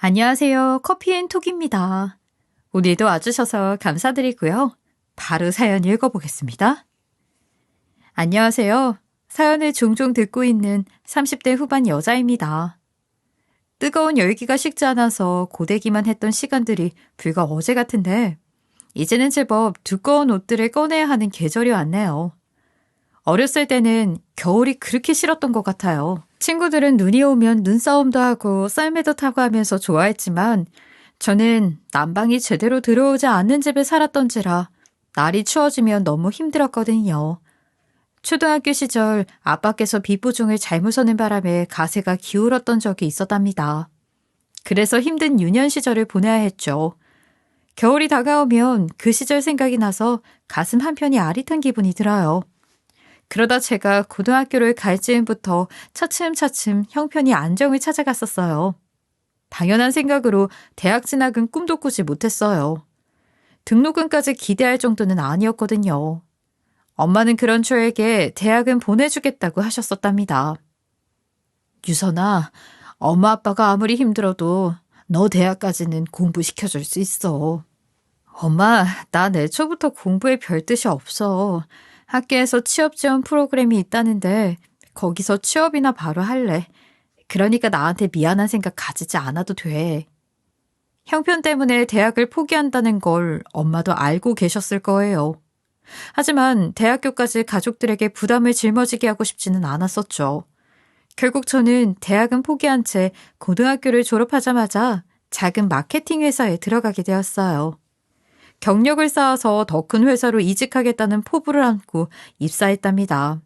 안녕하세요. 커피앤톡입니다. 오늘도 와주셔서 감사드리고요. 바로 사연 읽어보겠습니다. 안녕하세요. 사연을 종종 듣고 있는 30대 후반 여자입니다. 뜨거운 열기가 식지 않아서 고데기만 했던 시간들이 불과 어제 같은데 이제는 제법 두꺼운 옷들을 꺼내야 하는 계절이 왔네요. 어렸을 때는 겨울이 그렇게 싫었던 것 같아요. 친구들은 눈이 오면 눈싸움도 하고 썰매도 타고 하면서 좋아했지만 저는 난방이 제대로 들어오지 않는 집에 살았던지라 날이 추워지면 너무 힘들었거든요. 초등학교 시절 아빠께서 비포종을 잘못 서는 바람에 가세가 기울었던 적이 있었답니다. 그래서 힘든 유년 시절을 보내야 했죠. 겨울이 다가오면 그 시절 생각이 나서 가슴 한편이 아릿한 기분이 들어요. 그러다 제가 고등학교를 갈 즈음부터 차츰차츰 형편이 안정을 찾아갔었어요. 당연한 생각으로 대학 진학은 꿈도 꾸지 못했어요. 등록금까지 기대할 정도는 아니었거든요. 엄마는 그런 저에게 대학은 보내주겠다고 하셨었답니다. 유선아, 엄마 아빠가 아무리 힘들어도 너 대학까지는 공부시켜줄 수 있어. 엄마, 난 애초부터 공부에 별 뜻이 없어. 학교에서 취업 지원 프로그램이 있다는데 거기서 취업이나 바로 할래. 그러니까 나한테 미안한 생각 가지지 않아도 돼. 형편 때문에 대학을 포기한다는 걸 엄마도 알고 계셨을 거예요. 하지만 대학교까지 가족들에게 부담을 짊어지게 하고 싶지는 않았었죠. 결국 저는 대학은 포기한 채 고등학교를 졸업하자마자 작은 마케팅 회사에 들어가게 되었어요. 경력을 쌓아서 더 큰 회사로 이직하겠다는 포부를 안고 입사했답니다.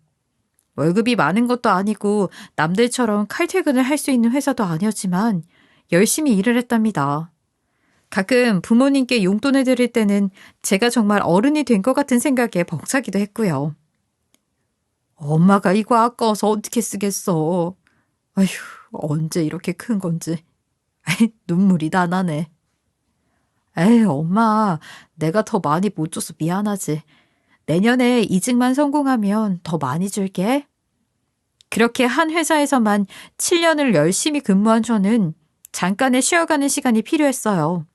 월급이 많은 것도 아니고 남들처럼 칼퇴근을 할 수 있는 회사도 아니었지만 열심히 일을 했답니다. 가끔 부모님께 용돈을 드릴 때는 제가 정말 어른이 된 것 같은 생각에 벅차기도 했고요. 엄마가 이거 아까워서 어떻게 쓰겠어. 아휴, 언제 이렇게 큰 건지. 눈물이 다 나네. 에이, 엄마, 내가 더 많이 못 줘서 미안하지. 내년에 이직만 성공하면 더 많이 줄게. 그렇게 한 회사에서만 7년을 열심히 근무한 저는 잠깐의 쉬어가는 시간이 필요했어요.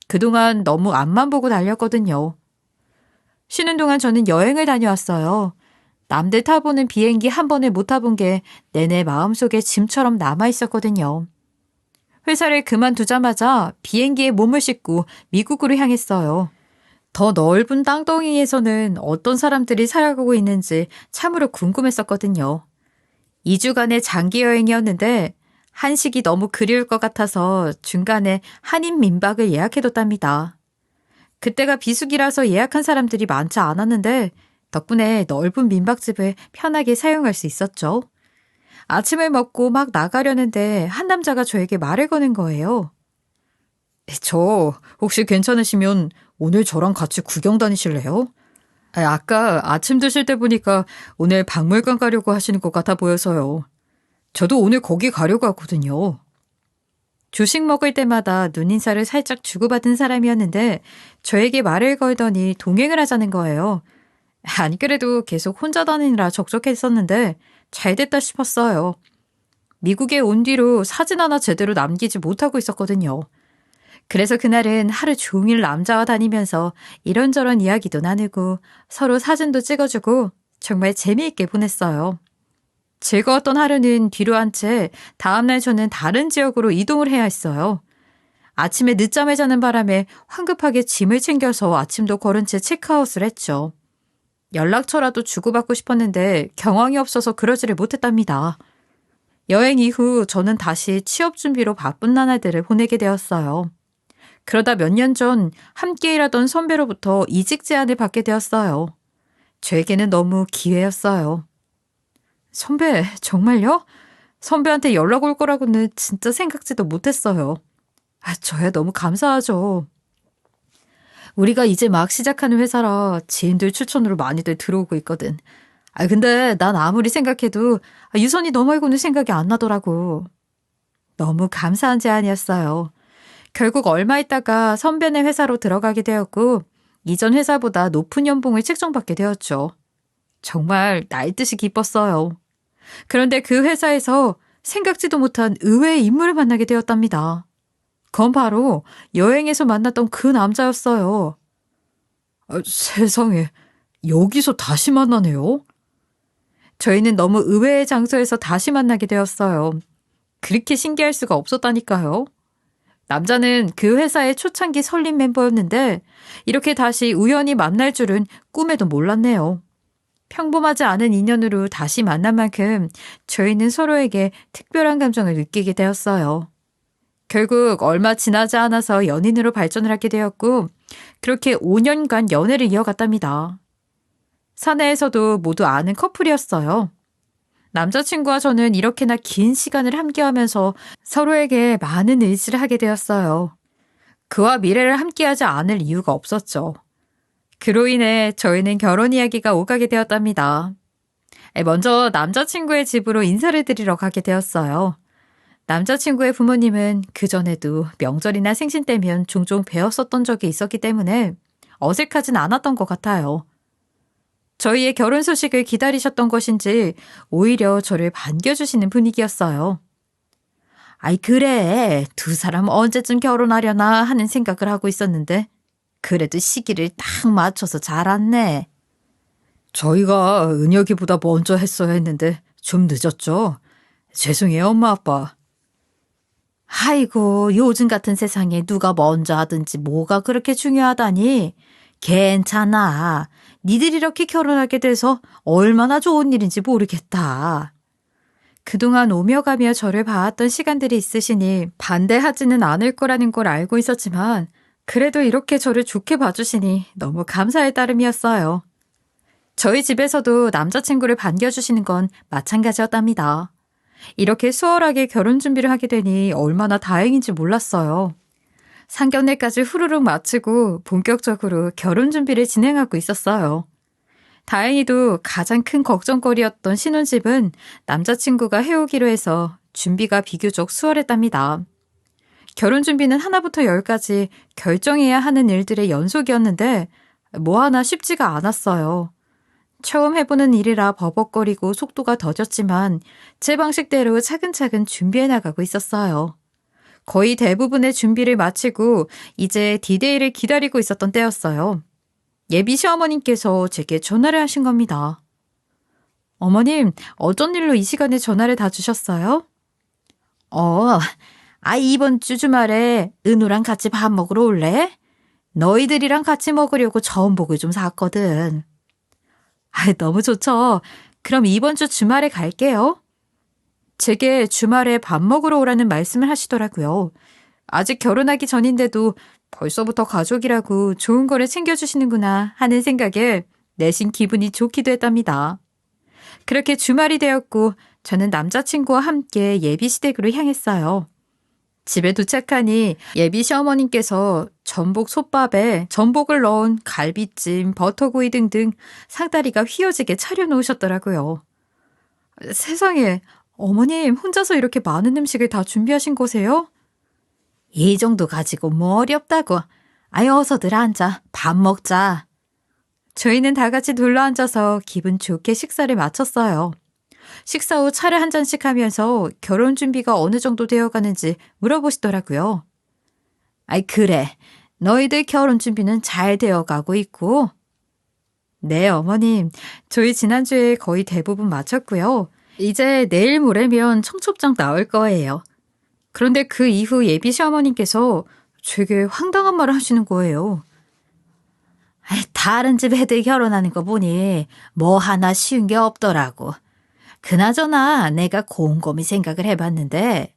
그동안 너무 앞만 보고 달렸거든요. 쉬는 동안 저는 여행을 다녀왔어요. 남들 타보는 비행기 한 번을 못 타본 게 내내 마음속에 짐처럼 남아있었거든요. 회사를 그만두자마자 비행기에 몸을 싣고 미국으로 향했어요. 더 넓은 땅덩이에서는 어떤 사람들이 살아가고 있는지 참으로 궁금했었거든요. 2주간의 장기 여행이었는데 한식이 너무 그리울 것 같아서 중간에 한인 민박을 예약해뒀답니다. 그때가 비수기라서 예약한 사람들이 많지 않았는데 덕분에 넓은 민박집을 편하게 사용할 수 있었죠. 아침을 먹고 막 나가려는데 한 남자가 저에게 말을 거는 거예요. 저 혹시 괜찮으시면 오늘 저랑 같이 구경 다니실래요? 아까 아침 드실 때 보니까 오늘 박물관 가려고 하시는 것 같아 보여서요. 저도 오늘 거기 가려고 하거든요. 조식 먹을 때마다 눈인사를 살짝 주고받은 사람이었는데 저에게 말을 걸더니 동행을 하자는 거예요. 안 그래도 계속 혼자 다니느라 적적했었는데 잘 됐다 싶었어요. 미국에 온 뒤로 사진 하나 제대로 남기지 못하고 있었거든요. 그래서 그날은 하루 종일 남자와 다니면서 이런저런 이야기도 나누고 서로 사진도 찍어주고 정말 재미있게 보냈어요. 즐거웠던 하루는 뒤로 한 채 다음날 저는 다른 지역으로 이동을 해야 했어요. 아침에 늦잠을 자는 바람에 황급하게 짐을 챙겨서 아침도 거른 채 체크아웃을 했죠. 연락처라도 주고받고 싶었는데 경황이 없어서 그러지를 못했답니다. 여행 이후 저는 다시 취업 준비로 바쁜 나날들을 보내게 되었어요. 그러다 몇 년 전 함께 일하던 선배로부터 이직 제안을 받게 되었어요. 저에게는 너무 기회였어요. 선배, 정말요? 선배한테 연락 올 거라고는 진짜 생각지도 못했어요. 저야 너무 감사하죠. 우리가 이제 막 시작하는 회사라 지인들 추천으로 많이들 들어오고 있거든. 근데 난 아무리 생각해도 유선이 너 말고는 생각이 안 나더라고. 너무 감사한 제안이었어요. 결국 얼마 있다가 선배네 회사로 들어가게 되었고 이전 회사보다 높은 연봉을 책정받게 되었죠. 정말 날듯이 기뻤어요. 그런데 그 회사에서 생각지도 못한 의외의 인물을 만나게 되었답니다. 그건 바로 여행에서 만났던 그 남자였어요. 세상에, 여기서 다시 만나네요? 저희는 너무 의외의 장소에서 다시 만나게 되었어요. 그렇게 신기할 수가 없었다니까요. 남자는 그 회사의 초창기 설립 멤버였는데 이렇게 다시 우연히 만날 줄은 꿈에도 몰랐네요. 평범하지 않은 인연으로 다시 만난 만큼 저희는 서로에게 특별한 감정을 느끼게 되었어요. 결국 얼마 지나지 않아서 연인으로 발전을 하게 되었고 그렇게 5년간 연애를 이어갔답니다. 사내에서도 모두 아는 커플이었어요. 남자친구와 저는 이렇게나 긴 시간을 함께하면서 서로에게 많은 의지를 하게 되었어요. 그와 미래를 함께하지 않을 이유가 없었죠. 그로 인해 저희는 결혼 이야기가 오가게 되었답니다. 먼저 남자친구의 집으로 인사를 드리러 가게 되었어요. 남자친구의 부모님은 그전에도 명절이나 생신 때면 종종 뵈었었던 적이 있었기 때문에 어색하진 않았던 것 같아요. 저희의 결혼 소식을 기다리셨던 것인지 오히려 저를 반겨주시는 분위기였어요. 아이, 그래. 두 사람 언제쯤 결혼하려나 하는 생각을 하고 있었는데 그래도 시기를 딱 맞춰서 잘 왔네. 저희가 은혁이보다 먼저 했어야 했는데 좀 늦었죠? 죄송해요, 엄마 아빠. 아이고, 요즘 같은 세상에 누가 먼저 하든지 뭐가 그렇게 중요하다니. 괜찮아. 니들 이렇게 결혼하게 돼서 얼마나 좋은 일인지 모르겠다. 그동안 오며 가며 저를 봐왔던 시간들이 있으시니 반대하지는 않을 거라는 걸 알고 있었지만 그래도 이렇게 저를 좋게 봐주시니 너무 감사할 따름이었어요. 저희 집에서도 남자친구를 반겨주시는 건 마찬가지였답니다. 이렇게 수월하게 결혼 준비를 하게 되니 얼마나 다행인지 몰랐어요. 상견례까지 후루룩 마치고 본격적으로 결혼 준비를 진행하고 있었어요. 다행히도 가장 큰 걱정거리였던 신혼집은 남자친구가 해오기로 해서 준비가 비교적 수월했답니다. 결혼 준비는 하나부터 열까지 결정해야 하는 일들의 연속이었는데 뭐 하나 쉽지가 않았어요. 처음 해보는 일이라 버벅거리고 속도가 더뎠지만 제 방식대로 차근차근 준비해 나가고 있었어요. 거의 대부분의 준비를 마치고 이제 디데이를 기다리고 있었던 때였어요. 예비 시어머님께서 제게 전화를 하신 겁니다. 어머님, 어쩐 일로 이 시간에 전화를 다 주셨어요? 이번 주 주말에 은우랑 같이 밥 먹으러 올래? 너희들이랑 같이 먹으려고 전복을 좀 샀거든. 너무 좋죠. 그럼 이번 주 주말에 갈게요. 제게 주말에 밥 먹으러 오라는 말씀을 하시더라고요. 아직 결혼하기 전인데도 벌써부터 가족이라고 좋은 거를 챙겨주시는구나 하는 생각에 내심 기분이 좋기도 했답니다. 그렇게 주말이 되었고 저는 남자친구와 함께 예비 시댁으로 향했어요. 집에 도착하니 예비 시어머님께서 전복 솥밥에 전복을 넣은 갈비찜, 버터구이 등등 상다리가 휘어지게 차려놓으셨더라고요. 세상에, 어머님 혼자서 이렇게 많은 음식을 다 준비하신 거세요? 이 정도 가지고 뭐 어렵다고. 어서들 앉아. 밥 먹자. 저희는 다 같이 둘러앉아서 기분 좋게 식사를 마쳤어요. 식사 후 차를 한 잔씩 하면서 결혼 준비가 어느 정도 되어가는지 물어보시더라고요. 그래. 너희들 결혼 준비는 잘 되어가고 있고? 네, 어머님. 저희 지난주에 거의 대부분 마쳤고요. 이제 내일 모레면 청첩장 나올 거예요. 그런데 그 이후 예비 시어머님께서 되게 황당한 말을 하시는 거예요. 다른 집 애들 결혼하는 거 보니 뭐 하나 쉬운 게 없더라고. 그나저나 내가 곰곰이 생각을 해봤는데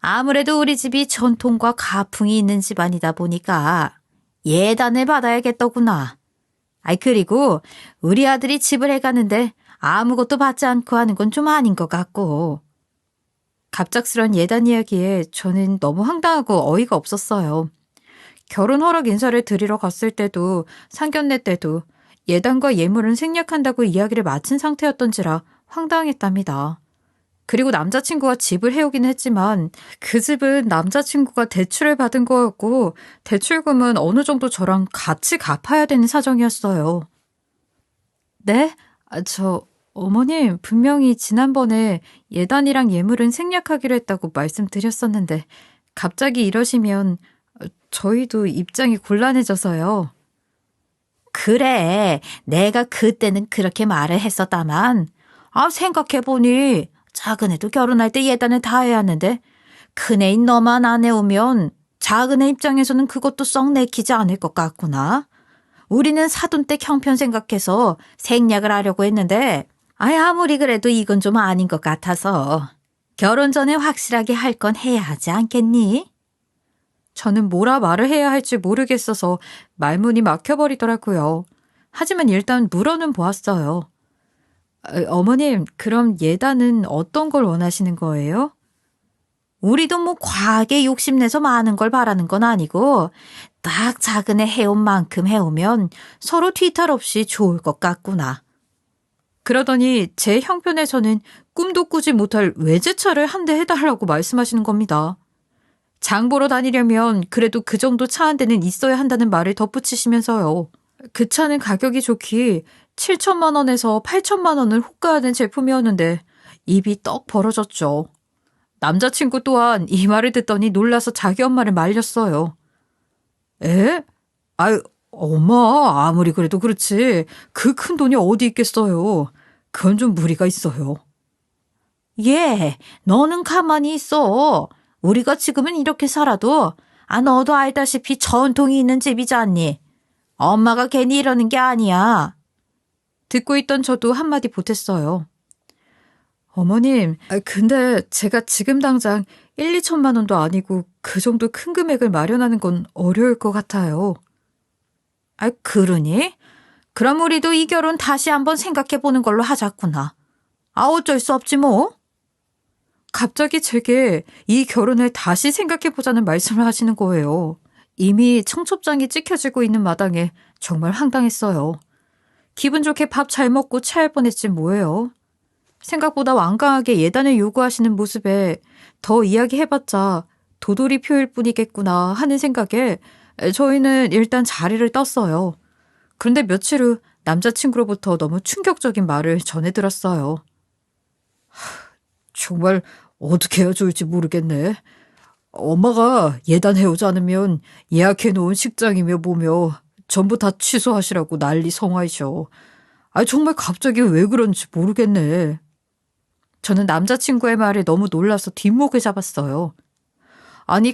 아무래도 우리 집이 전통과 가풍이 있는 집안이다 보니까 예단을 받아야겠더구나. 그리고 우리 아들이 집을 해가는데 아무것도 받지 않고 하는 건 좀 아닌 것 같고. 갑작스런 예단 이야기에 저는 너무 황당하고 어이가 없었어요. 결혼 허락 인사를 드리러 갔을 때도 상견례 때도 예단과 예물은 생략한다고 이야기를 마친 상태였던지라 황당했답니다. 그리고 남자친구가 집을 해오긴 했지만 그 집은 남자친구가 대출을 받은 거였고 대출금은 어느 정도 저랑 같이 갚아야 되는 사정이었어요. 네? 어머님 분명히 지난번에 예단이랑 예물은 생략하기로 했다고 말씀드렸었는데 갑자기 이러시면 저희도 입장이 곤란해져서요. 그래, 내가 그때는 그렇게 말을 했었다만, 생각해보니 작은 애도 결혼할 때 예단을 다 해야 하는데 큰 애인 너만 안 해오면 작은 애 입장에서는 그것도 썩 내키지 않을 것 같구나. 우리는 사돈댁 형편 생각해서 생략을 하려고 했는데 아무리 그래도 이건 좀 아닌 것 같아서 결혼 전에 확실하게 할 건 해야 하지 않겠니? 저는 뭐라 말을 해야 할지 모르겠어서 말문이 막혀버리더라고요. 하지만 일단 물어는 보았어요. 어머님, 그럼 예단은 어떤 걸 원하시는 거예요? 우리도 뭐 과하게 욕심내서 많은 걸 바라는 건 아니고 딱 작은 애 해온 만큼 해오면 서로 뒤탈 없이 좋을 것 같구나. 그러더니 제 형편에서는 꿈도 꾸지 못할 외제차를 한 대 해달라고 말씀하시는 겁니다. 장 보러 다니려면 그래도 그 정도 차 한 대는 있어야 한다는 말을 덧붙이시면서요. 그 차는 가격이 좋기 7천만 원에서 8천만 원을 호가하는 제품이었는데 입이 떡 벌어졌죠. 남자친구 또한 이 말을 듣더니 놀라서 자기 엄마를 말렸어요. 에? 아유, 엄마, 아무리 그래도 그렇지. 그 큰 돈이 어디 있겠어요. 그건 좀 무리가 있어요. 예, 너는 가만히 있어. 우리가 지금은 이렇게 살아도 너도 알다시피 전통이 있는 집이지 않니? 엄마가 괜히 이러는 게 아니야. 듣고 있던 저도 한마디 보탰어요. 어머님, 근데 제가 지금 당장 1, 2천만 원도 아니고 그 정도 큰 금액을 마련하는 건 어려울 것 같아요. 그러니? 그럼 우리도 이 결혼 다시 한번 생각해보는 걸로 하자꾸나. 어쩔 수 없지 뭐. 갑자기 제게 이 결혼을 다시 생각해보자는 말씀을 하시는 거예요. 이미 청첩장이 찍혀지고 있는 마당에 정말 황당했어요. 기분 좋게 밥 잘 먹고 체할 뻔했지 뭐예요. 생각보다 완강하게 예단을 요구하시는 모습에 더 이야기해봤자 도돌이표일 뿐이겠구나 하는 생각에 저희는 일단 자리를 떴어요. 그런데 며칠 후 남자친구로부터 너무 충격적인 말을 전해 들었어요. 정말 어떻게 해야 좋을지 모르겠네. 엄마가 예단해오지 않으면 예약해놓은 식장이며 뭐며 전부 다 취소하시라고 난리 성화이셔. 정말 갑자기 왜 그런지 모르겠네. 저는 남자친구의 말에 너무 놀라서 뒷목을 잡았어요.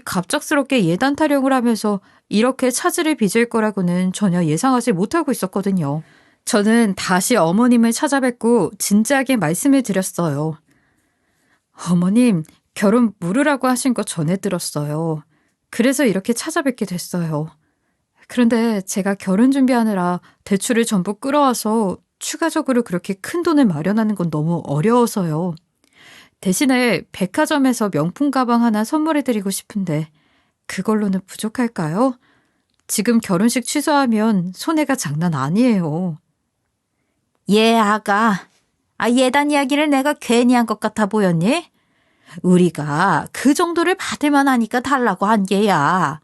갑작스럽게 예단 타령을 하면서 이렇게 차질을 빚을 거라고는 전혀 예상하지 못하고 있었거든요. 저는 다시 어머님을 찾아뵙고 진지하게 말씀을 드렸어요. 어머님, 결혼 물으라고 하신 거 전해 들었어요. 그래서 이렇게 찾아뵙게 됐어요. 그런데 제가 결혼 준비하느라 대출을 전부 끌어와서 추가적으로 그렇게 큰 돈을 마련하는 건 너무 어려워서요. 대신에 백화점에서 명품 가방 하나 선물해드리고 싶은데 그걸로는 부족할까요? 지금 결혼식 취소하면 손해가 장난 아니에요. 예, 아가. 예단 이야기를 내가 괜히 한 것 같아 보였니? 우리가 그 정도를 받을만 하니까 달라고 한 게야.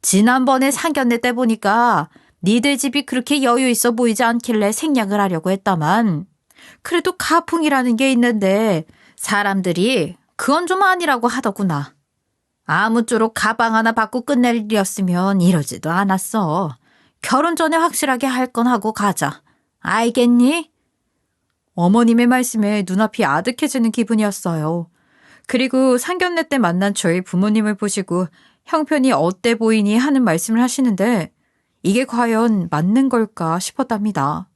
지난번에 상견례 때 보니까 니들 집이 그렇게 여유 있어 보이지 않길래 생략을 하려고 했다만 그래도 가풍이라는 게 있는데 사람들이 그건 좀 아니라고 하더구나. 아무쪼록 가방 하나 받고 끝낼 일이었으면 이러지도 않았어. 결혼 전에 확실하게 할 건 하고 가자. 알겠니? 어머님의 말씀에 눈앞이 아득해지는 기분이었어요. 그리고 상견례 때 만난 저희 부모님을 보시고 형편이 어때 보이니 하는 말씀을 하시는데 이게 과연 맞는 걸까 싶었답니다.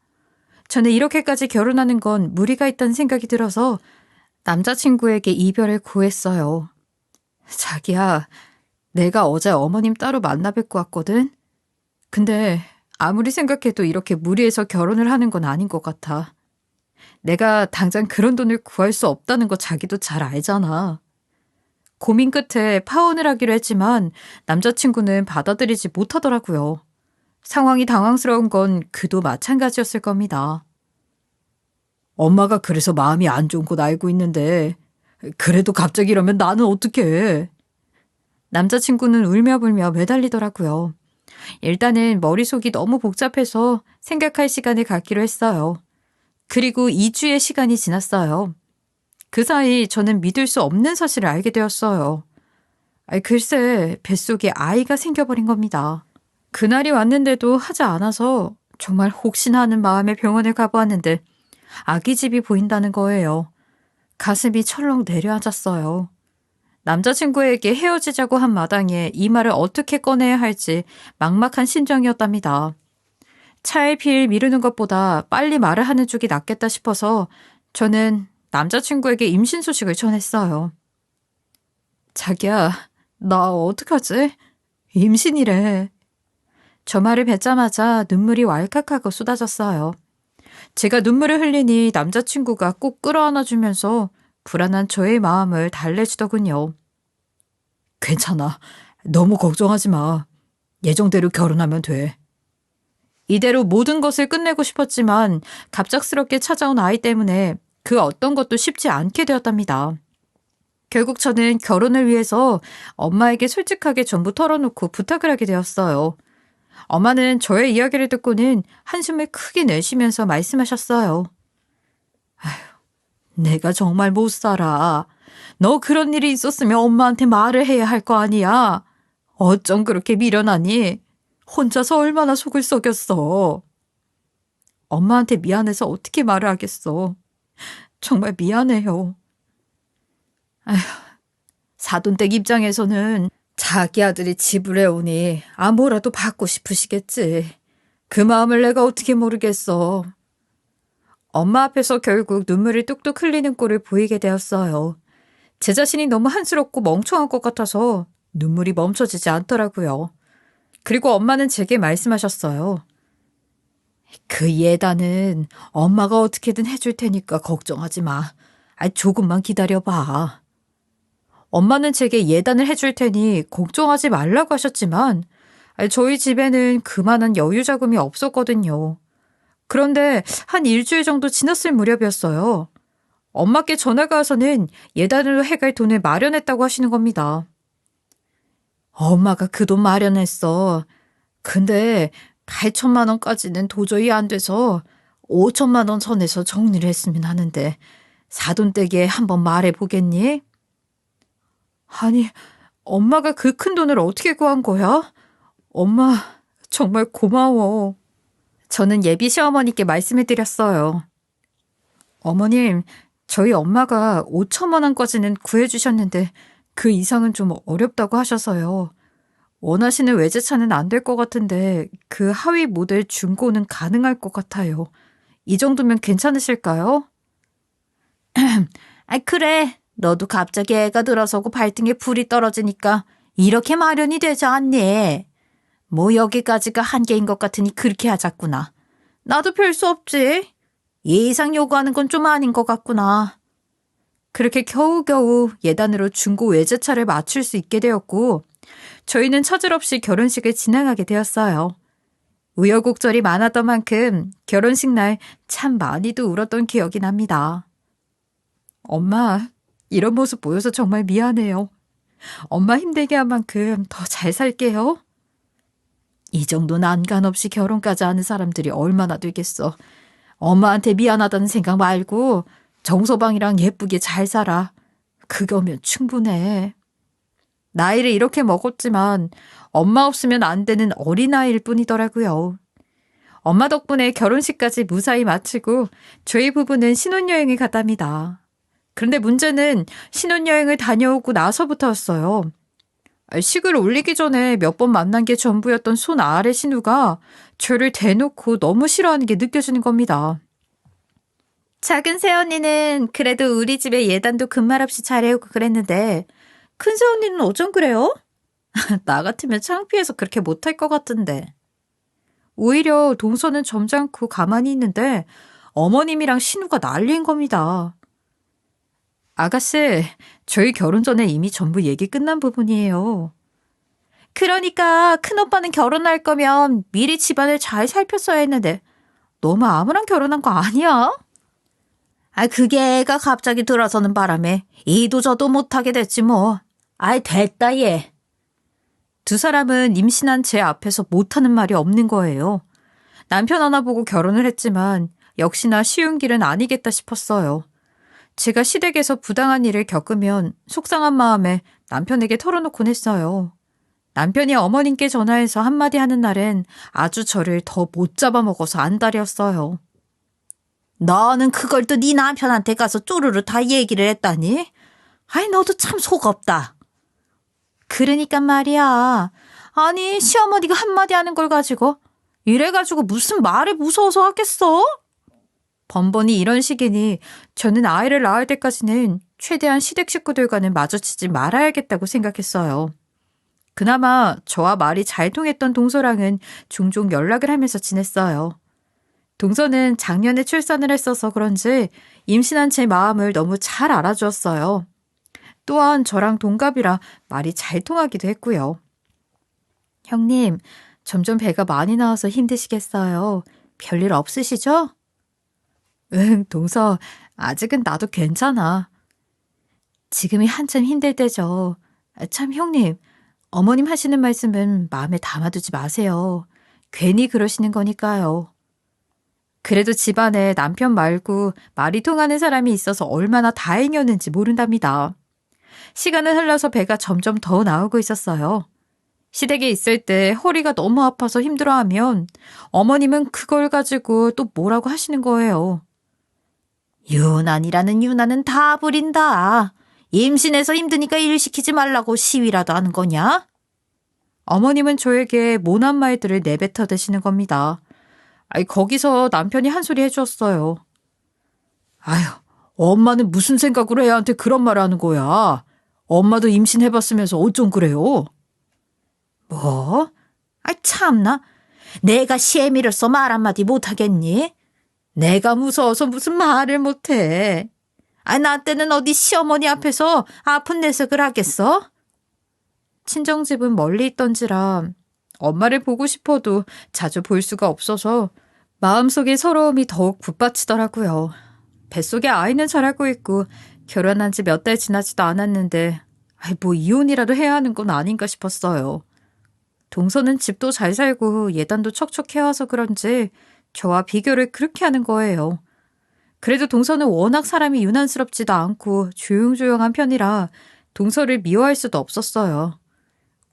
저는 이렇게까지 결혼하는 건 무리가 있다는 생각이 들어서 남자친구에게 이별을 구했어요. 자기야, 내가 어제 어머님 따로 만나 뵙고 왔거든? 근데 아무리 생각해도 이렇게 무리해서 결혼을 하는 건 아닌 것 같아. 내가 당장 그런 돈을 구할 수 없다는 거 자기도 잘 알잖아. 고민 끝에 파혼을 하기로 했지만 남자친구는 받아들이지 못하더라고요. 상황이 당황스러운 건 그도 마찬가지였을 겁니다. 엄마가 그래서 마음이 안 좋은 건 알고 있는데 그래도 갑자기 이러면 나는 어떡해. 남자친구는 울며불며 매달리더라고요. 일단은 머릿속이 너무 복잡해서 생각할 시간을 갖기로 했어요. 그리고 2주의 시간이 지났어요. 그 사이 저는 믿을 수 없는 사실을 알게 되었어요. 글쎄, 뱃속에 아이가 생겨버린 겁니다. 그날이 왔는데도 하지 않아서 정말 혹시나 하는 마음에 병원에 가보았는데 아기집이 보인다는 거예요. 가슴이 철렁 내려앉았어요. 남자친구에게 헤어지자고 한 마당에 이 말을 어떻게 꺼내야 할지 막막한 심정이었답니다. 차일피일 미루는 것보다 빨리 말을 하는 쪽이 낫겠다 싶어서 저는 남자친구에게 임신 소식을 전했어요. 자기야, 나 어떡하지? 임신이래. 저 말을 뱉자마자 눈물이 왈칵하고 쏟아졌어요. 제가 눈물을 흘리니 남자친구가 꼭 끌어안아주면서 불안한 저의 마음을 달래주더군요. 괜찮아. 너무 걱정하지 마. 예정대로 결혼하면 돼. 이대로 모든 것을 끝내고 싶었지만 갑작스럽게 찾아온 아이 때문에 그 어떤 것도 쉽지 않게 되었답니다. 결국 저는 결혼을 위해서 엄마에게 솔직하게 전부 털어놓고 부탁을 하게 되었어요. 엄마는 저의 이야기를 듣고는 한숨을 크게 내쉬면서 말씀하셨어요. 아휴, 내가 정말 못 살아. 너 그런 일이 있었으면 엄마한테 말을 해야 할 거 아니야. 어쩜 그렇게 미련하니? 혼자서 얼마나 속을 썩였어. 엄마한테 미안해서 어떻게 말을 하겠어. 정말 미안해요. 아휴, 사돈댁 입장에서는 자기 아들이 집을 해오니 뭐라도 받고 싶으시겠지. 그 마음을 내가 어떻게 모르겠어. 엄마 앞에서 결국 눈물이 뚝뚝 흘리는 꼴을 보이게 되었어요. 제 자신이 너무 한스럽고 멍청한 것 같아서 눈물이 멈춰지지 않더라고요. 그리고 엄마는 제게 말씀하셨어요. 그 예단은 엄마가 어떻게든 해줄 테니까 걱정하지 마. 조금만 기다려봐. 엄마는 제게 예단을 해줄 테니 걱정하지 말라고 하셨지만 저희 집에는 그만한 여유 자금이 없었거든요. 그런데 한 일주일 정도 지났을 무렵이었어요. 엄마께 전화가 와서는 예단으로 해갈 돈을 마련했다고 하시는 겁니다. 엄마가 그 돈 마련했어. 근데 8천만 원까지는 도저히 안 돼서 5천만 원 선에서 정리를 했으면 하는데 사돈댁에 한번 말해보겠니? 아니, 엄마가 그 큰 돈을 어떻게 구한 거야? 엄마, 정말 고마워. 저는 예비 시어머니께 말씀을 드렸어요. 어머님, 저희 엄마가 5천만 원까지는 구해주셨는데 그 이상은 좀 어렵다고 하셔서요. 원하시는 외제차는 안 될 것 같은데 그 하위 모델 중고는 가능할 것 같아요. 이 정도면 괜찮으실까요? 그래. 너도 갑자기 애가 들어서고 발등에 불이 떨어지니까 이렇게 마련이 되지 않니? 뭐 여기까지가 한계인 것 같으니 그렇게 하자꾸나. 나도 별 수 없지. 예상 요구하는 건 좀 아닌 것 같구나. 그렇게 겨우겨우 예단으로 중고 외제차를 맞출 수 있게 되었고 저희는 차질 없이 결혼식을 진행하게 되었어요. 우여곡절이 많았던 만큼 결혼식 날 참 많이도 울었던 기억이 납니다. 엄마, 이런 모습 보여서 정말 미안해요. 엄마 힘들게 한 만큼 더 잘 살게요. 이 정도 난간 없이 결혼까지 하는 사람들이 얼마나 되겠어. 엄마한테 미안하다는 생각 말고 정서방이랑 예쁘게 잘 살아. 그거면 충분해. 나이를 이렇게 먹었지만 엄마 없으면 안 되는 어린아이일 뿐이더라고요. 엄마 덕분에 결혼식까지 무사히 마치고 저희 부부는 신혼여행을 갔답니다. 그런데 문제는 신혼여행을 다녀오고 나서부터였어요. 식을 올리기 전에 몇 번 만난 게 전부였던 손 아래 신우가 저를 대놓고 너무 싫어하는 게 느껴지는 겁니다. 작은 새언니는 그래도 우리 집에 예단도 금말 없이 잘해오고 그랬는데 큰 새언니는 어쩜 그래요? 나 같으면 창피해서 그렇게 못할 것 같은데. 오히려 동서는 점잖고 가만히 있는데 어머님이랑 신우가 난리인 겁니다. 아가씨, 저희 결혼 전에 이미 전부 얘기 끝난 부분이에요. 그러니까 큰오빠는 결혼할 거면 미리 집안을 잘 살폈어야 했는데 너무 아무랑 결혼한 거 아니야? 그게 애가 갑자기 들어서는 바람에 이도 저도 못하게 됐지 뭐. 됐다 얘. 두 사람은 임신한 제 앞에서 못하는 말이 없는 거예요. 남편 하나 보고 결혼을 했지만 역시나 쉬운 길은 아니겠다 싶었어요. 제가 시댁에서 부당한 일을 겪으면 속상한 마음에 남편에게 털어놓곤 했어요. 남편이 어머님께 전화해서 한마디 하는 날엔 아주 저를 더 못 잡아먹어서 안달이었어요. 너는 그걸 또 네 남편한테 가서 쪼르르 다 얘기를 했다니? 아이, 너도 참 속 없다. 그러니까 말이야. 아니, 시어머니가 한마디 하는 걸 가지고 이래가지고 무슨 말을 무서워서 하겠어? 번번이 이런 식이니 저는 아이를 낳을 때까지는 최대한 시댁 식구들과는 마주치지 말아야겠다고 생각했어요. 그나마 저와 말이 잘 통했던 동서랑은 종종 연락을 하면서 지냈어요. 동서는 작년에 출산을 했어서 그런지 임신한 제 마음을 너무 잘 알아주었어요. 또한 저랑 동갑이라 말이 잘 통하기도 했고요. 형님, 점점 배가 많이 나와서 힘드시겠어요. 별일 없으시죠? 응, 동서, 아직은 나도 괜찮아. 지금이 한참 힘들 때죠. 참, 형님, 어머님 하시는 말씀은 마음에 담아두지 마세요. 괜히 그러시는 거니까요. 그래도 집안에 남편 말고 말이 통하는 사람이 있어서 얼마나 다행이었는지 모른답니다. 시간은 흘러서 배가 점점 더 나오고 있었어요. 시댁에 있을 때 허리가 너무 아파서 힘들어하면 어머님은 그걸 가지고 또 뭐라고 하시는 거예요. 유난이라는 유난은 다 부린다. 임신해서 힘드니까 일 시키지 말라고 시위라도 하는 거냐? 어머님은 저에게 모난 말들을 내뱉어 대시는 겁니다. 거기서 남편이 한 소리 해주었어요. 아휴, 엄마는 무슨 생각으로 애한테 그런 말을 하는 거야. 엄마도 임신해봤으면서 어쩜 그래요? 뭐? 참나. 내가 시애미로서 말 한마디 못하겠니? 내가 무서워서 무슨 말을 못해. 나 때는 어디 시어머니 앞에서 아픈 내색을 하겠어? 친정집은 멀리 있던지라 엄마를 보고 싶어도 자주 볼 수가 없어서 마음속의 서러움이 더욱 붙받치더라고요. 뱃속에 아이는 자라고 있고 결혼한 지 몇 달 지나지도 않았는데 뭐 이혼이라도 해야 하는 건 아닌가 싶었어요. 동서는 집도 잘 살고 예단도 척척해와서 그런지 저와 비교를 그렇게 하는 거예요. 그래도 동서는 워낙 사람이 유난스럽지도 않고 조용조용한 편이라 동서를 미워할 수도 없었어요.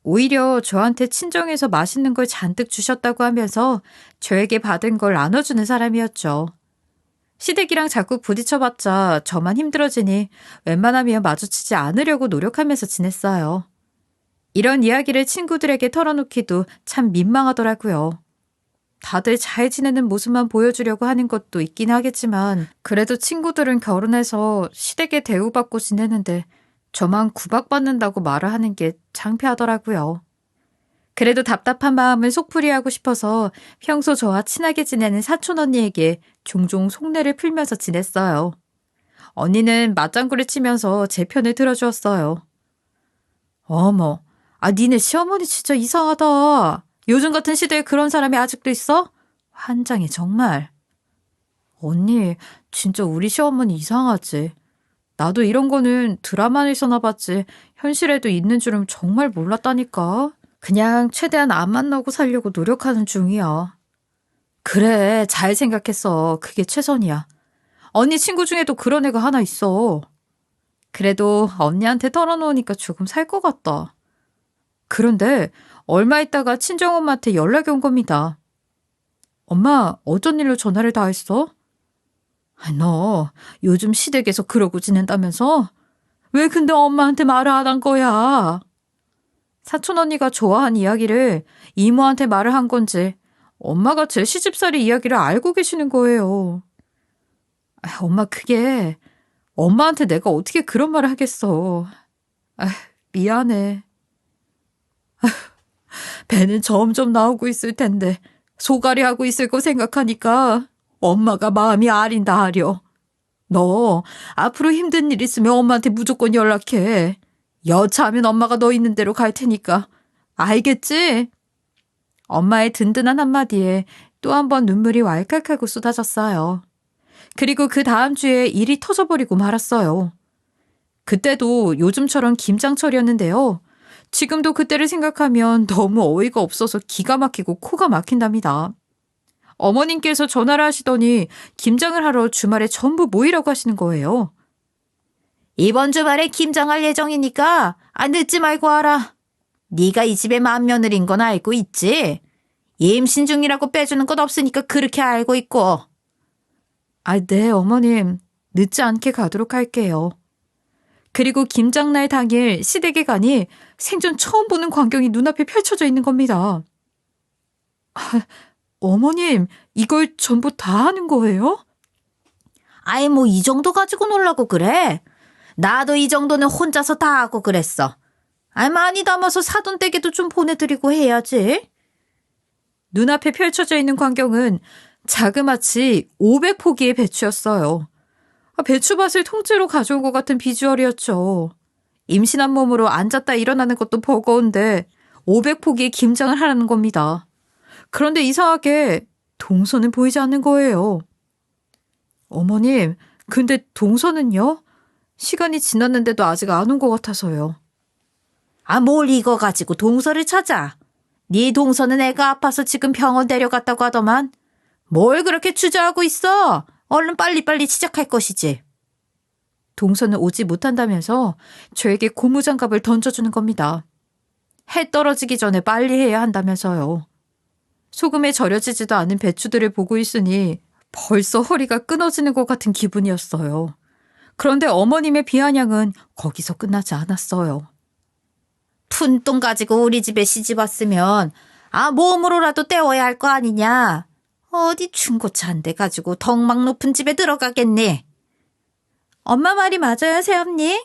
오히려 저한테 친정에서 맛있는 걸 잔뜩 주셨다고 하면서 저에게 받은 걸 나눠주는 사람이었죠. 시댁이랑 자꾸 부딪혀봤자 저만 힘들어지니 웬만하면 마주치지 않으려고 노력하면서 지냈어요. 이런 이야기를 친구들에게 털어놓기도 참 민망하더라고요. 다들 잘 지내는 모습만 보여주려고 하는 것도 있긴 하겠지만 그래도 친구들은 결혼해서 시댁에 대우받고 지내는데 저만 구박받는다고 말을 하는 게 창피하더라고요. 그래도 답답한 마음을 속풀이하고 싶어서 평소 저와 친하게 지내는 사촌 언니에게 종종 속내를 풀면서 지냈어요. 언니는 맞장구를 치면서 제 편을 들어주었어요. 어머, 니네 시어머니 진짜 이상하다. 요즘 같은 시대에 그런 사람이 아직도 있어? 환장해 정말. 언니, 진짜 우리 시어머니 이상하지. 나도 이런 거는 드라마에서나 봤지 현실에도 있는 줄은 정말 몰랐다니까. 그냥 최대한 안 만나고 살려고 노력하는 중이야. 그래, 잘 생각했어. 그게 최선이야. 언니 친구 중에도 그런 애가 하나 있어. 그래도 언니한테 털어놓으니까 조금 살 것 같다. 그런데 얼마 있다가 친정엄마한테 연락이 온 겁니다. 엄마, 어쩐 일로 전화를 다 했어? 너 요즘 시댁에서 그러고 지낸다면서? 왜 근데 엄마한테 말을 안 한 거야? 사촌 언니가 좋아한 이야기를 이모한테 말을 한 건지 엄마가 제 시집살이 이야기를 알고 계시는 거예요. 엄마 그게 엄마한테 내가 어떻게 그런 말을 하겠어. 미안해. 배는 점점 나오고 있을 텐데 소갈이 하고 있을 거 생각하니까 엄마가 마음이 아린다 하려. 너 앞으로 힘든 일 있으면 엄마한테 무조건 연락해. 여차하면 엄마가 너 있는 대로 갈 테니까. 알겠지? 엄마의 든든한 한마디에 또 한 번 눈물이 왈칵하고 쏟아졌어요. 그리고 그 다음 주에 일이 터져버리고 말았어요. 그때도 요즘처럼 김장철이었는데요. 지금도 그때를 생각하면 너무 어이가 없어서 기가 막히고 코가 막힌답니다. 어머님께서 전화를 하시더니 김장을 하러 주말에 전부 모이라고 하시는 거예요. 이번 주말에 김장할 예정이니까 늦지 말고 와라. 네가 이 집의 맏며느리인 건 알고 있지? 임신 중이라고 빼주는 것 없으니까 그렇게 알고 있고. 네, 어머님. 늦지 않게 가도록 할게요. 그리고 김장날 당일 시댁에 가니 생전 처음 보는 광경이 눈앞에 펼쳐져 있는 겁니다. 어머님, 이걸 전부 다 하는 거예요? 뭐 이 정도 가지고 놀라고 그래? 나도 이 정도는 혼자서 다 하고 그랬어. 많이 담아서 사돈댁에도 좀 보내드리고 해야지. 눈앞에 펼쳐져 있는 광경은 자그마치 500포기의 배추였어요. 배추밭을 통째로 가져온 것 같은 비주얼이었죠. 임신한 몸으로 앉았다 일어나는 것도 버거운데 500포기의 김장을 하라는 겁니다. 그런데 이상하게 동서는 보이지 않는 거예요. 어머님, 근데 동서는요? 시간이 지났는데도 아직 안 온 것 같아서요. 뭘 이거 가지고 동서를 찾아. 네 동서는 애가 아파서 지금 병원 데려갔다고 하더만. 뭘 그렇게 주저하고 있어? 얼른 빨리빨리 시작할 것이지. 동서는 오지 못한다면서 저에게 고무장갑을 던져주는 겁니다. 해 떨어지기 전에 빨리 해야 한다면서요. 소금에 절여지지도 않은 배추들을 보고 있으니 벌써 허리가 끊어지는 것 같은 기분이었어요. 그런데 어머님의 비아냥은 거기서 끝나지 않았어요. 푼돈 가지고 우리 집에 시집 왔으면 몸으로라도 때워야 할 거 아니냐. 어디 중고차 한 대 가지고 덕망 높은 집에 들어가겠니? 엄마 말이 맞아요, 새언니.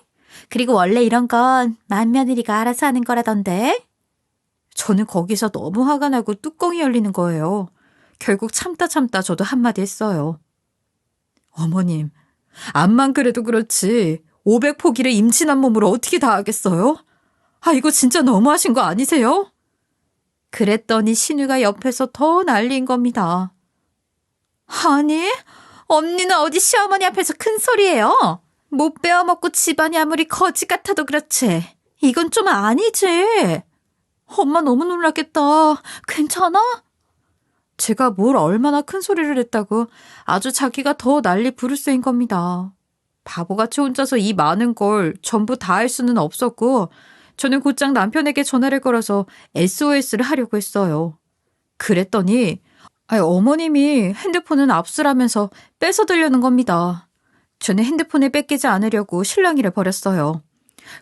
그리고 원래 이런 건 맏며느리가 알아서 하는 거라던데. 저는 거기서 너무 화가 나고 뚜껑이 열리는 거예요. 결국 참다 저도 한마디 했어요. 어머님, 암만 그래도 그렇지 500포기를 임신한 몸으로 어떻게 다 하겠어요? 이거 진짜 너무하신 거 아니세요? 그랬더니 신우가 옆에서 더 난리인 겁니다. 아니, 언니는 어디 시어머니 앞에서 큰 소리예요. 못 배워먹고 집안이 아무리 거지 같아도 그렇지. 이건 좀 아니지. 엄마 너무 놀랐겠다. 괜찮아? 제가 뭘 얼마나 큰 소리를 했다고 아주 자기가 더 난리 부를 새인 겁니다. 바보같이 혼자서 이 많은 걸 전부 다 할 수는 없었고 저는 곧장 남편에게 전화를 걸어서 SOS를 하려고 했어요. 그랬더니 어머님이 핸드폰은 압수라면서 뺏어들려는 겁니다. 저는 핸드폰을 뺏기지 않으려고 실랑이를 벌였어요.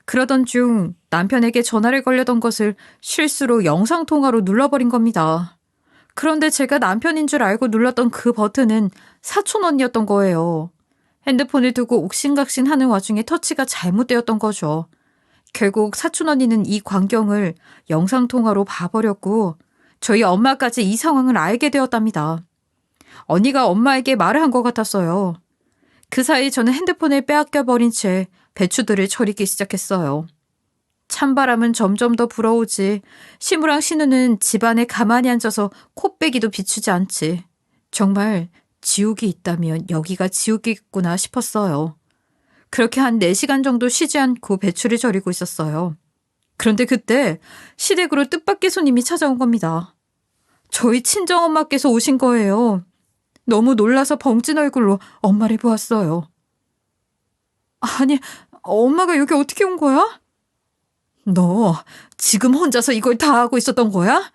그러던 중 남편에게 전화를 걸려던 것을 실수로 영상통화로 눌러버린 겁니다. 그런데 제가 남편인 줄 알고 눌렀던 그 버튼은 사촌 언니였던 거예요. 핸드폰을 두고 옥신각신하는 와중에 터치가 잘못되었던 거죠. 결국 사촌 언니는 이 광경을 영상통화로 봐버렸고 저희 엄마까지 이 상황을 알게 되었답니다. 언니가 엄마에게 말을 한 것 같았어요. 그 사이 저는 핸드폰을 빼앗겨버린 채 배추들을 절이기 시작했어요. 찬바람은 점점 더 불어오지 시무랑 신우는 집안에 가만히 앉아서 코빼기도 비추지 않지. 정말 지옥이 있다면 여기가 지옥이겠구나 싶었어요. 그렇게 한 4시간 정도 쉬지 않고 배추를 절이고 있었어요. 그런데 그때 시댁으로 뜻밖의 손님이 찾아온 겁니다. 저희 친정엄마께서 오신 거예요. 너무 놀라서 벙찐 얼굴로 엄마를 보았어요. 아니, 엄마가 여기 어떻게 온 거야? 너 지금 혼자서 이걸 다 하고 있었던 거야?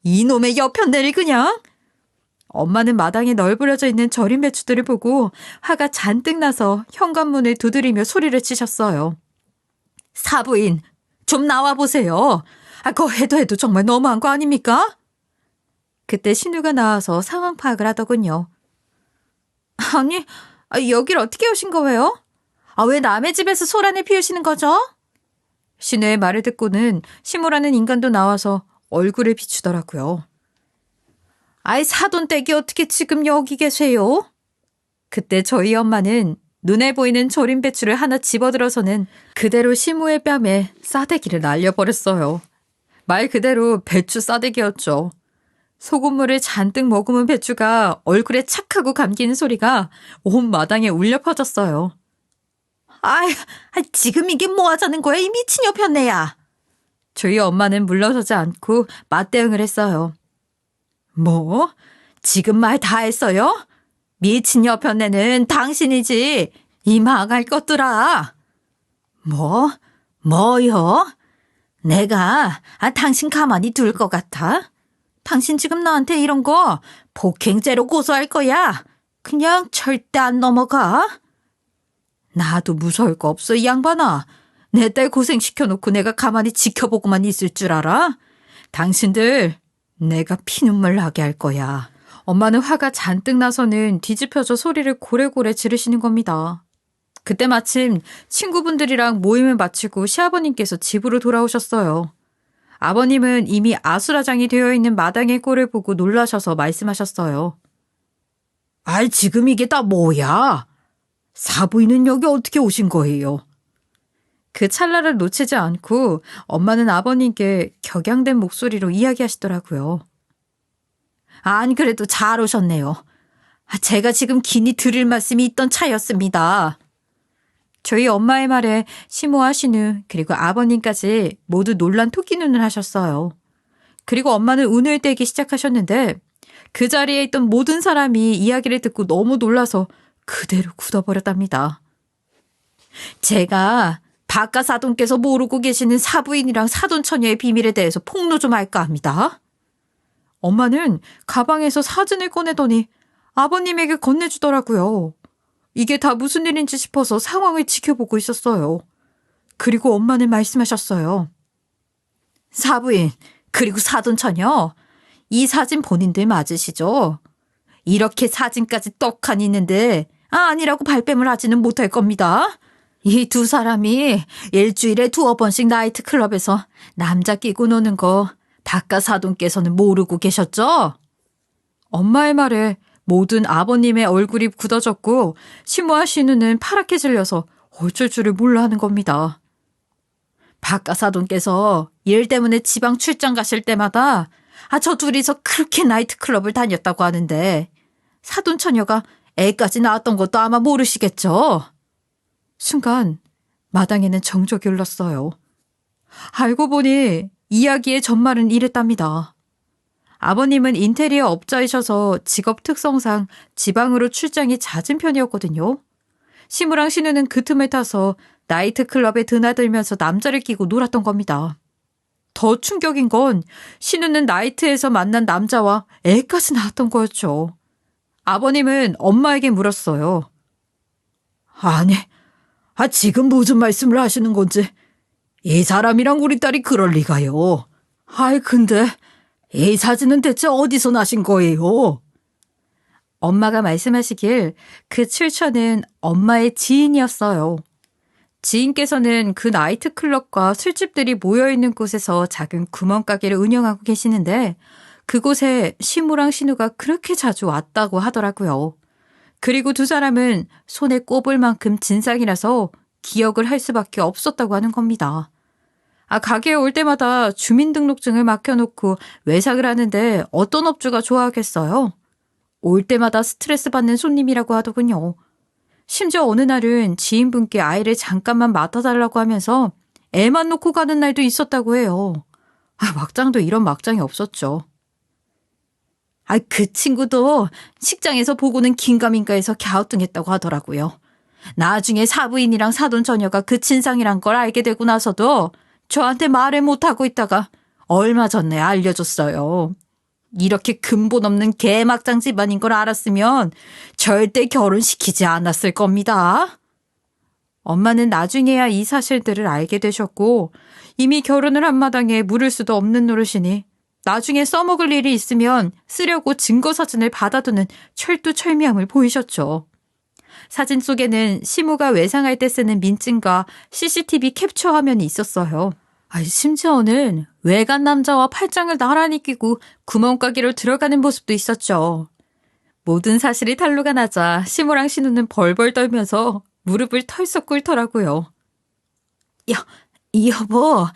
이놈의 여편네를 그냥! 엄마는 마당에 널브러져 있는 절인 배추들을 보고 화가 잔뜩 나서 현관문을 두드리며 소리를 치셨어요. 사부인, 좀 나와보세요. 그거 해도 정말 너무한 거 아닙니까? 그때 신우가 나와서 상황 파악을 하더군요. 아니, 여길 어떻게 오신 거예요? 왜 남의 집에서 소란을 피우시는 거죠? 신우의 말을 듣고는 시무라는 인간도 나와서 얼굴을 비추더라고요. 사돈댁이 어떻게 지금 여기 계세요? 그때 저희 엄마는 눈에 보이는 절인 배추를 하나 집어들어서는 그대로 시무의 뺨에 싸대기를 날려버렸어요. 말 그대로 배추 싸대기였죠. 소금물을 잔뜩 머금은 배추가 얼굴에 착 하고 감기는 소리가 온 마당에 울려 퍼졌어요. 지금 이게 뭐 하자는 거야, 이 미친 여편네야. 저희 엄마는 물러서지 않고 맞대응을 했어요. 뭐? 지금 말 다 했어요? 미친 여편네는 당신이지. 이 망할 것들아. 뭐요? 내가 당신 가만히 둘 것 같아? 당신 지금 나한테 이런 거 폭행죄로 고소할 거야. 그냥 절대 안 넘어가. 나도 무서울 거 없어, 이 양반아. 내 딸 고생시켜놓고 내가 가만히 지켜보고만 있을 줄 알아? 당신들 내가 피눈물 나게 할 거야. 엄마는 화가 잔뜩 나서는 뒤집혀져 소리를 고래고래 지르시는 겁니다. 그때 마침 친구분들이랑 모임을 마치고 시아버님께서 집으로 돌아오셨어요. 아버님은 이미 아수라장이 되어 있는 마당의 꼴을 보고 놀라셔서 말씀하셨어요. 아이, 지금 이게 다 뭐야? 사부인은 여기 어떻게 오신 거예요? 그 찰나를 놓치지 않고 엄마는 아버님께 격양된 목소리로 이야기하시더라고요. 안 그래도 잘 오셨네요. 제가 지금 긴히 드릴 말씀이 있던 차였습니다. 저희 엄마의 말에 시모와 신우 그리고 아버님까지 모두 놀란 토끼 눈을 하셨어요. 그리고 엄마는 운을 떼기 시작하셨는데 그 자리에 있던 모든 사람이 이야기를 듣고 너무 놀라서 그대로 굳어버렸답니다. 제가 박가사돈께서 모르고 계시는 사부인이랑 사돈처녀의 비밀에 대해서 폭로 좀 할까 합니다. 엄마는 가방에서 사진을 꺼내더니 아버님에게 건네주더라고요. 이게 다 무슨 일인지 싶어서 상황을 지켜보고 있었어요. 그리고 엄마는 말씀하셨어요. 사부인, 그리고 사돈처녀, 이 사진 본인들 맞으시죠? 이렇게 사진까지 떡하니 있는데 아니라고 발뺌을 하지는 못할 겁니다. 이 두 사람이 일주일에 2번씩 나이트클럽에서 남자 끼고 노는 거 박가사돈께서는 모르고 계셨죠? 엄마의 말에 모든 아버님의 얼굴이 굳어졌고 시모와 신우는 파랗게 질려서 어쩔 줄을 몰라 하는 겁니다. 박가사돈께서 일 때문에 지방 출장 가실 때마다 저 둘이서 그렇게 나이트클럽을 다녔다고 하는데 사돈처녀가 애까지 낳았던 것도 아마 모르시겠죠? 순간 마당에는 정적이 흘렀어요. 알고 보니 이야기의 전말은 이랬답니다. 아버님은 인테리어 업자이셔서 직업 특성상 지방으로 출장이 잦은 편이었거든요. 시무랑 신우는 그 틈을 타서 나이트클럽에 드나들면서 남자를 끼고 놀았던 겁니다. 더 충격인 건 신우는 나이트에서 만난 남자와 애까지 낳았던 거였죠. 아버님은 엄마에게 물었어요. 아니, 지금 무슨 말씀을 하시는 건지. 이 사람이랑 우리 딸이 그럴 리가요. 근데 이 사진은 대체 어디서 나신 거예요? 엄마가 말씀하시길 그 출처는 엄마의 지인이었어요. 지인께서는 그 나이트클럽과 술집들이 모여있는 곳에서 작은 구멍가게를 운영하고 계시는데 그곳에 시무랑 신우가 그렇게 자주 왔다고 하더라고요. 그리고 두 사람은 손에 꼽을 만큼 진상이라서 기억을 할 수밖에 없었다고 하는 겁니다. 가게에 올 때마다 주민등록증을 맡겨놓고 외상을 하는데 어떤 업주가 좋아하겠어요? 올 때마다 스트레스 받는 손님이라고 하더군요. 심지어 어느 날은 지인분께 아이를 잠깐만 맡아달라고 하면서 애만 놓고 가는 날도 있었다고 해요. 막장도 이런 막장이 없었죠. 그 친구도 식장에서 보고는 긴가민가해서 갸우뚱했다고 하더라고요. 나중에 사부인이랑 사돈처녀가 그 친상이란 걸 알게 되고 나서도 저한테 말을 못하고 있다가 얼마 전에 알려줬어요. 이렇게 근본 없는 개막장 집안인 걸 알았으면 절대 결혼시키지 않았을 겁니다. 엄마는 나중에야 이 사실들을 알게 되셨고 이미 결혼을 한 마당에 물을 수도 없는 노릇이니 나중에 써먹을 일이 있으면 쓰려고 증거사진을 받아두는 철두철미함을 보이셨죠. 사진 속에는 시모가 외상할 때 쓰는 민증과 CCTV 캡처 화면이 있었어요. 심지어는 외간 남자와 팔짱을 나란히 끼고 구멍가게로 들어가는 모습도 있었죠. 모든 사실이 탄로가 나자 시모랑 신우는 벌벌 떨면서 무릎을 털썩 꿇더라고요. 여보,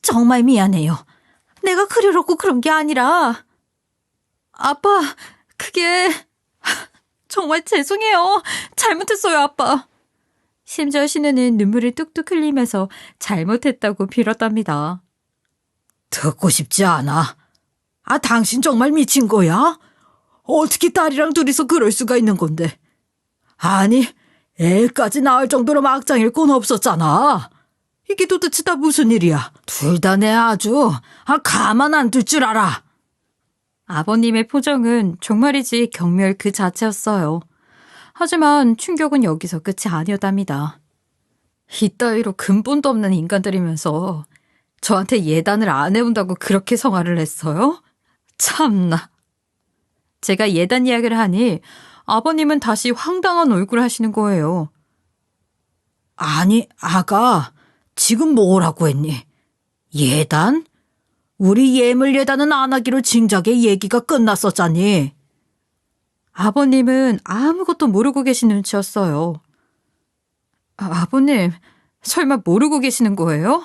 정말 미안해요. 내가 그러려고 그런 게 아니라. 아빠, 그게 정말 죄송해요. 잘못했어요, 아빠. 심지어 신우는 눈물을 뚝뚝 흘리면서 잘못했다고 빌었답니다. 듣고 싶지 않아. 당신 정말 미친 거야? 어떻게 딸이랑 둘이서 그럴 수가 있는 건데. 아니, 애까지 낳을 정도로 막장일 건 없었잖아. 이게 도대체 다 무슨 일이야? 둘 다 내 아주 가만 안 둘 줄 알아. 아버님의 표정은 정말이지 경멸 그 자체였어요. 하지만 충격은 여기서 끝이 아니었답니다. 이따위로 근본도 없는 인간들이면서 저한테 예단을 안 해온다고 그렇게 성화를 했어요? 참나. 제가 예단 이야기를 하니 아버님은 다시 황당한 얼굴을 하시는 거예요. 아니, 아가, 지금 뭐라고 했니? 예단? 우리 예물 예단은 안 하기로 진작에 얘기가 끝났었잖니. 아버님은 아무것도 모르고 계신 눈치였어요. 아버님, 설마 모르고 계시는 거예요?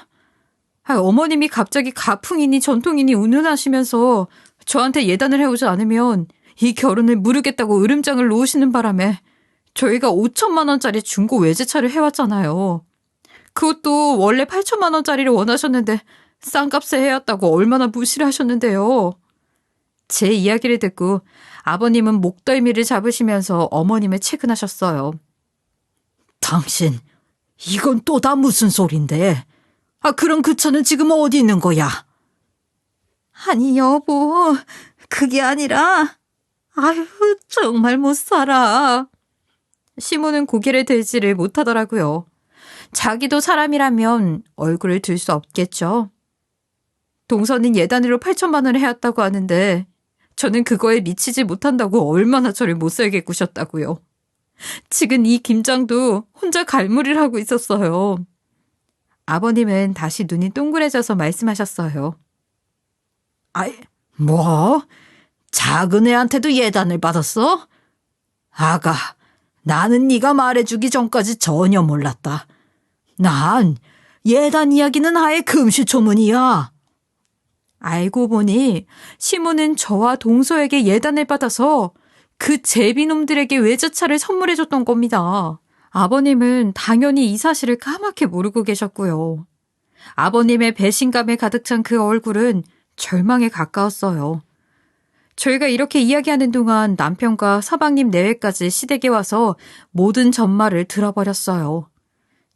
어머님이 갑자기 가풍이니 전통이니 운운하시면서 저한테 예단을 해오지 않으면 이 결혼을 무르겠다고 으름장을 놓으시는 바람에 저희가 5천만 원짜리 중고 외제차를 해왔잖아요. 그것도 원래 8천만 원짜리를 원하셨는데 싼 값에 해왔다고 얼마나 무시를 하셨는데요. 제 이야기를 듣고 아버님은 목덜미를 잡으시면서 어머님을 채근하셨어요. 당신, 이건 또 다 무슨 소린데? 그럼 그 차는 지금 어디 있는 거야? 아니 여보, 그게 아니라 아유 정말 못 살아. 시모는 고개를 들지를 못하더라고요. 자기도 사람이라면 얼굴을 들 수 없겠죠. 동서는 예단으로 8천만 원을 해왔다고 하는데 저는 그거에 미치지 못한다고 얼마나 저를 못살게 구셨다고요. 지금 이 김장도 혼자 갈무리를 하고 있었어요. 아버님은 다시 눈이 동그래져서 말씀하셨어요. 아이, 뭐? 작은 애한테도 예단을 받았어? 아가, 나는 네가 말해주기 전까지 전혀 몰랐다. 난 예단 이야기는 아예 금시초문이야. 알고 보니 시모는 저와 동서에게 예단을 받아서 그 제비놈들에게 외제차를 선물해줬던 겁니다. 아버님은 당연히 이 사실을 까맣게 모르고 계셨고요. 아버님의 배신감에 가득 찬 그 얼굴은 절망에 가까웠어요. 저희가 이렇게 이야기하는 동안 남편과 서방님 내외까지 시댁에 와서 모든 전말을 들어버렸어요.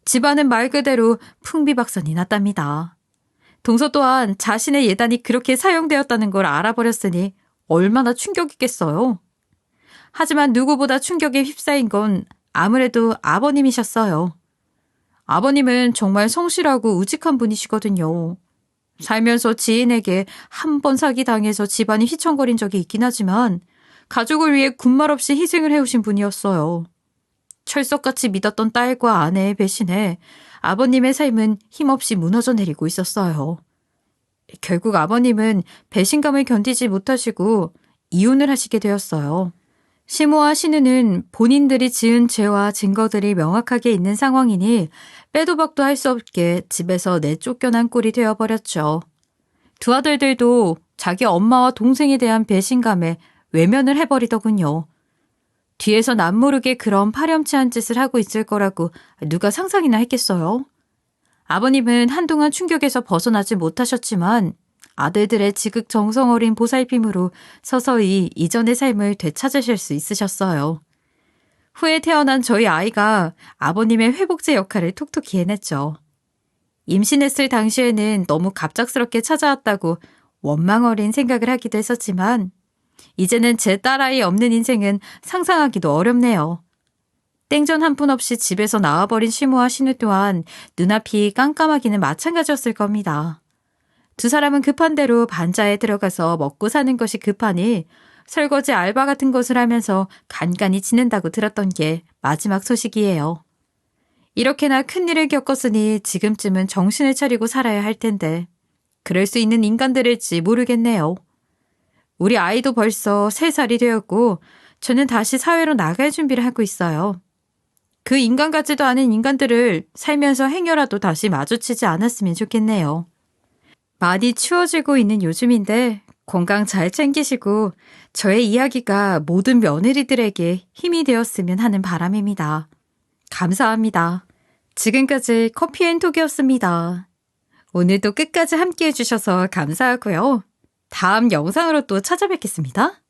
집안은 말 그대로 풍비박산이 났답니다. 동서 또한 자신의 예단이 그렇게 사용되었다는 걸 알아버렸으니 얼마나 충격이겠어요. 하지만 누구보다 충격에 휩싸인 건 아무래도 아버님이셨어요. 아버님은 정말 성실하고 우직한 분이시거든요. 살면서 지인에게 한 번 사기당해서 집안이 휘청거린 적이 있긴 하지만 가족을 위해 군말 없이 희생을 해오신 분이었어요. 철석같이 믿었던 딸과 아내의 배신에 아버님의 삶은 힘없이 무너져 내리고 있었어요. 결국 아버님은 배신감을 견디지 못하시고 이혼을 하시게 되었어요. 시모와 신우는 본인들이 지은 죄와 증거들이 명확하게 있는 상황이니 빼도 박도 할 수 없게 집에서 내쫓겨난 꼴이 되어버렸죠. 두 아들들도 자기 엄마와 동생에 대한 배신감에 외면을 해버리더군요. 뒤에서 남모르게 그런 파렴치한 짓을 하고 있을 거라고 누가 상상이나 했겠어요? 아버님은 한동안 충격에서 벗어나지 못하셨지만 아들들의 지극정성 어린 보살핌으로 서서히 이전의 삶을 되찾으실 수 있으셨어요. 후에 태어난 저희 아이가 아버님의 회복제 역할을 톡톡히 해냈죠. 임신했을 당시에는 너무 갑작스럽게 찾아왔다고 원망 어린 생각을 하기도 했었지만 이제는 제 딸아이 없는 인생은 상상하기도 어렵네요. 땡전 한 푼 없이 집에서 나와버린 시모와 신우 또한 눈앞이 깜깜하기는 마찬가지였을 겁니다. 두 사람은 급한 대로 반자에 들어가서 먹고 사는 것이 급하니 설거지 알바 같은 것을 하면서 간간히 지낸다고 들었던 게 마지막 소식이에요. 이렇게나 큰일을 겪었으니 지금쯤은 정신을 차리고 살아야 할 텐데 그럴 수 있는 인간들일지 모르겠네요. 우리 아이도 벌써 3살이 되었고 저는 다시 사회로 나갈 준비를 하고 있어요. 그 인간 같지도 않은 인간들을 살면서 행여라도 다시 마주치지 않았으면 좋겠네요. 많이 추워지고 있는 요즘인데 건강 잘 챙기시고 저의 이야기가 모든 며느리들에게 힘이 되었으면 하는 바람입니다. 감사합니다. 지금까지 커피앤톡이었습니다. 오늘도 끝까지 함께 해주셔서 감사하고요. 다음 영상으로 또 찾아뵙겠습니다.